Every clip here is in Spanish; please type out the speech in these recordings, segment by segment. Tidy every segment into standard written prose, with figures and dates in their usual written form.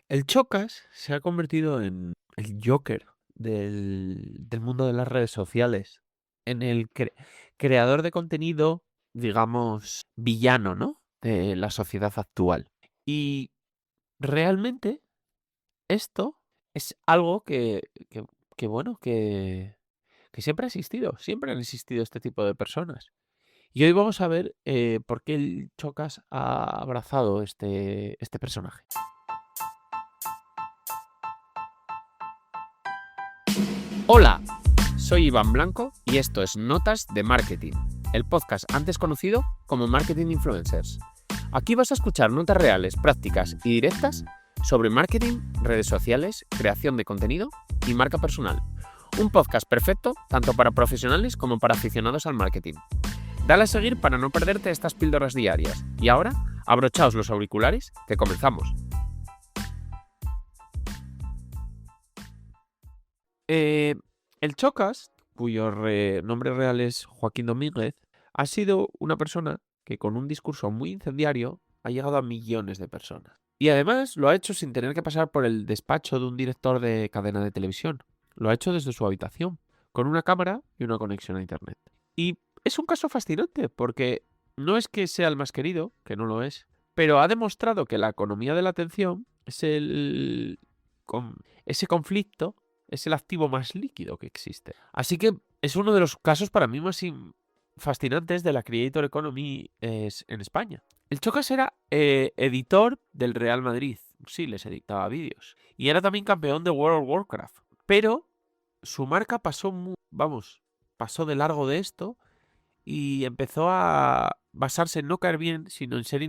El Chocas se ha convertido en el Joker del mundo de las redes sociales, en el creador de contenido, digamos, villano, ¿no? De la sociedad actual. Y realmente esto es algo que, bueno, que siempre ha existido, siempre han existido este tipo de personas. Y hoy vamos a ver por qué el Chocas ha abrazado este personaje. Hola, soy Iván Blanco y esto es Notas de Marketing, el podcast antes conocido como Marketing Influencers. Aquí vas a escuchar notas reales, prácticas y directas sobre marketing, redes sociales, creación de contenido y marca personal. Un podcast perfecto tanto para profesionales como para aficionados al marketing. Dale a seguir para no perderte estas píldoras diarias. Y ahora, abrochaos los auriculares, que comenzamos. El Chocas, cuyo nombre real es Joaquín Domínguez, ha sido una persona que con un discurso muy incendiario ha llegado a millones de personas. Y además lo ha hecho sin tener que pasar por el despacho de un director de cadena de televisión. Lo ha hecho desde su habitación, con una cámara y una conexión a internet. Y es un caso fascinante porque no es que sea el más querido, que no lo es, pero ha demostrado que la economía de la atención es ese conflicto es el activo más líquido que existe. Así que es uno de los casos para mí más fascinantes de la Creator Economy en España. El Chocas era editor del Real Madrid. Sí, les editaba vídeos. Y era también campeón de World of Warcraft. Pero su marca pasó de largo de esto y empezó a basarse en no caer bien, sino en ser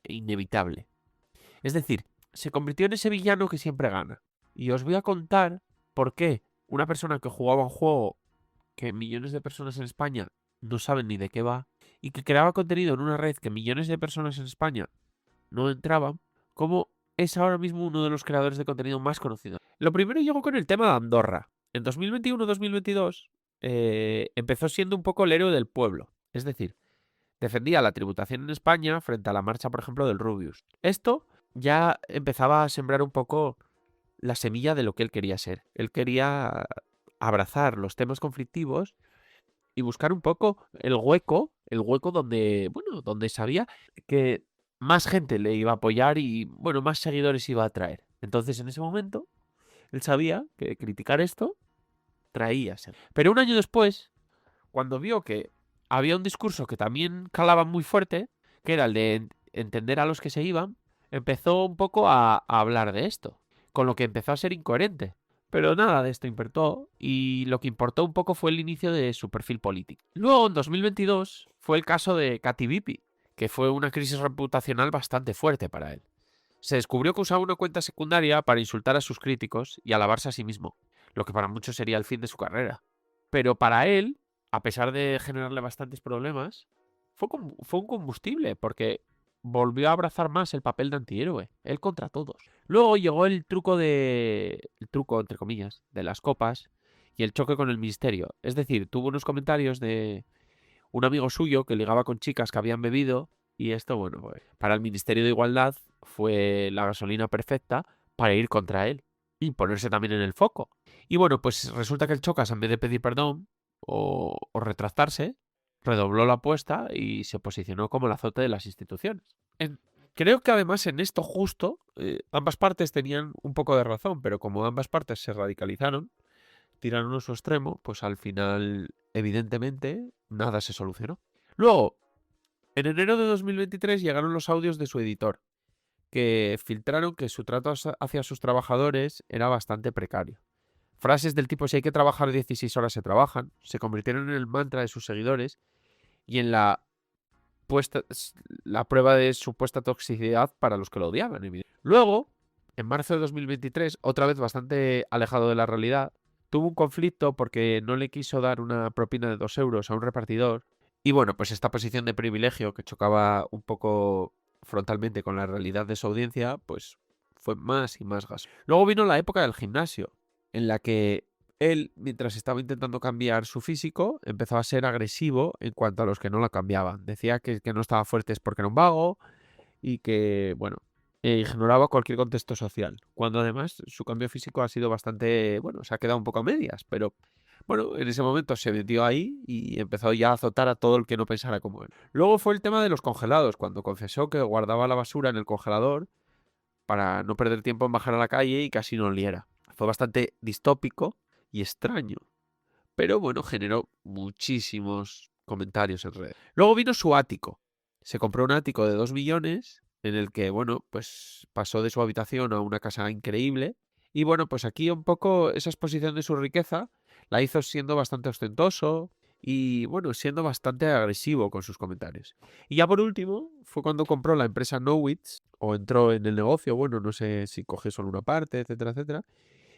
inevitable. Es decir, se convirtió en ese villano que siempre gana. Y os voy a contar por qué una persona que jugaba un juego que millones de personas en España no saben ni de qué va y que creaba contenido en una red que millones de personas en España no entraban, como es ahora mismo uno de los creadores de contenido más conocidos. Lo primero llegó con el tema de Andorra. En 2021-2022 empezó siendo un poco el héroe del pueblo. Es decir, defendía la tributación en España frente a la marcha, por ejemplo, del Rubius. Esto ya empezaba a sembrar un poco la semilla de lo que él quería ser. Él quería abrazar los temas conflictivos y buscar un poco el hueco donde, bueno, donde sabía que más gente le iba a apoyar y, bueno, más seguidores iba a traer. Entonces, en ese momento, él sabía que criticar esto traía. Pero un año después, cuando vio que había un discurso que también calaba muy fuerte, que era el de entender a los que se iban, empezó un poco a hablar de esto, con lo que empezó a ser incoherente. Pero nada de esto importó, y lo que importó un poco fue el inicio de su perfil político. Luego, en 2022, fue el caso de Katy Bipi, que fue una crisis reputacional bastante fuerte para él. Se descubrió que usaba una cuenta secundaria para insultar a sus críticos y alabarse a sí mismo, lo que para muchos sería el fin de su carrera. Pero para él, a pesar de generarle bastantes problemas, fue un combustible, porque volvió a abrazar más el papel de antihéroe, él contra todos. Luego llegó el truco, entre comillas, de las copas y el choque con el ministerio. Es decir, tuvo unos comentarios de un amigo suyo que ligaba con chicas que habían bebido y esto, bueno, pues, para el Ministerio de Igualdad fue la gasolina perfecta para ir contra él y ponerse también en el foco. Y bueno, pues resulta que el Chocas, en vez de pedir perdón o retractarse, redobló la apuesta y se posicionó como el azote de las instituciones. Creo que además en esto justo ambas partes tenían un poco de razón, pero como ambas partes se radicalizaron, tiraron a su extremo, pues al final, evidentemente, nada se solucionó. Luego, en enero de 2023 llegaron los audios de su editor, que filtraron que su trato hacia sus trabajadores era bastante precario. Frases del tipo: si hay que trabajar 16 horas se trabajan, se convirtieron en el mantra de sus seguidores y en puesta, la prueba de supuesta toxicidad para los que lo odiaban. Luego, en marzo de 2023, otra vez bastante alejado de la realidad, tuvo un conflicto porque no le quiso dar una propina de 2 euros a un repartidor. Y bueno, pues esta posición de privilegio que chocaba un poco frontalmente con la realidad de su audiencia, pues fue más y más gaso. Luego vino la época del gimnasio, en la que él, mientras estaba intentando cambiar su físico, empezó a ser agresivo en cuanto a los que no lo cambiaban. Decía que no estaba fuerte es porque era un vago y que, bueno, e ignoraba cualquier contexto social, cuando además su cambio físico ha sido bastante, bueno, se ha quedado un poco a medias, pero bueno, en ese momento se metió ahí y empezó ya a azotar a todo el que no pensara como él. Luego fue el tema de los congelados, cuando confesó que guardaba la basura en el congelador para no perder tiempo en bajar a la calle y casi no oliera. Fue bastante distópico y extraño, pero bueno, generó muchísimos comentarios en redes. Luego vino su ático. Se compró un ático de 2 millones en el que, bueno, pues pasó de su habitación a una casa increíble. Y bueno, pues aquí un poco esa exposición de su riqueza la hizo siendo bastante ostentoso y, bueno, siendo bastante agresivo con sus comentarios. Y ya por último, fue cuando compró la empresa Knowits o entró en el negocio, bueno, no sé si cogió solo una parte, etcétera, etcétera.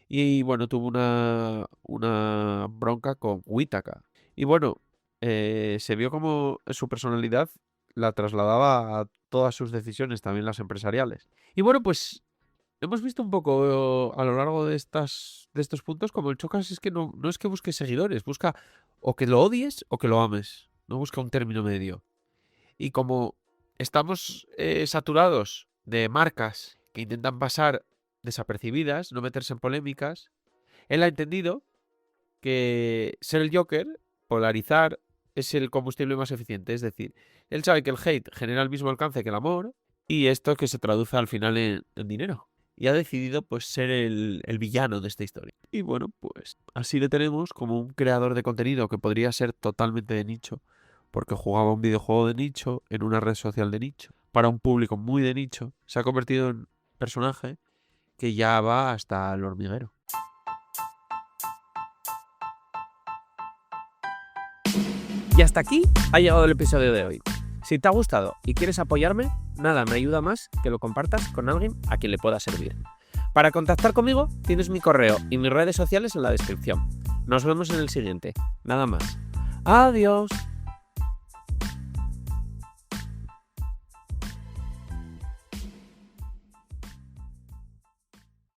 Y bueno, tuvo una bronca con Whittaker. Y bueno, se vio como su personalidad la trasladaba a todas sus decisiones, también las empresariales. Y bueno, pues hemos visto un poco a lo largo de estos puntos como el Chocas es que no es que busque seguidores, busca o que lo odies o que lo ames. No busca un término medio. Y como estamos saturados de marcas que intentan pasar desapercibidas, no meterse en polémicas, él ha entendido que ser el Joker, polarizar, es el combustible más eficiente. Es decir, él sabe que el hate genera el mismo alcance que el amor y esto que se traduce al final en dinero. Y ha decidido pues ser el villano de esta historia. Y bueno, pues así le tenemos como un creador de contenido que podría ser totalmente de nicho, porque jugaba un videojuego de nicho en una red social de nicho, para un público muy de nicho. Se ha convertido en personaje que ya va hasta el hormiguero. Y hasta aquí ha llegado el episodio de hoy. Si te ha gustado y quieres apoyarme, nada me ayuda más que lo compartas con alguien a quien le pueda servir. Para contactar conmigo tienes mi correo y mis redes sociales en la descripción. Nos vemos en el siguiente. Nada más. Adiós.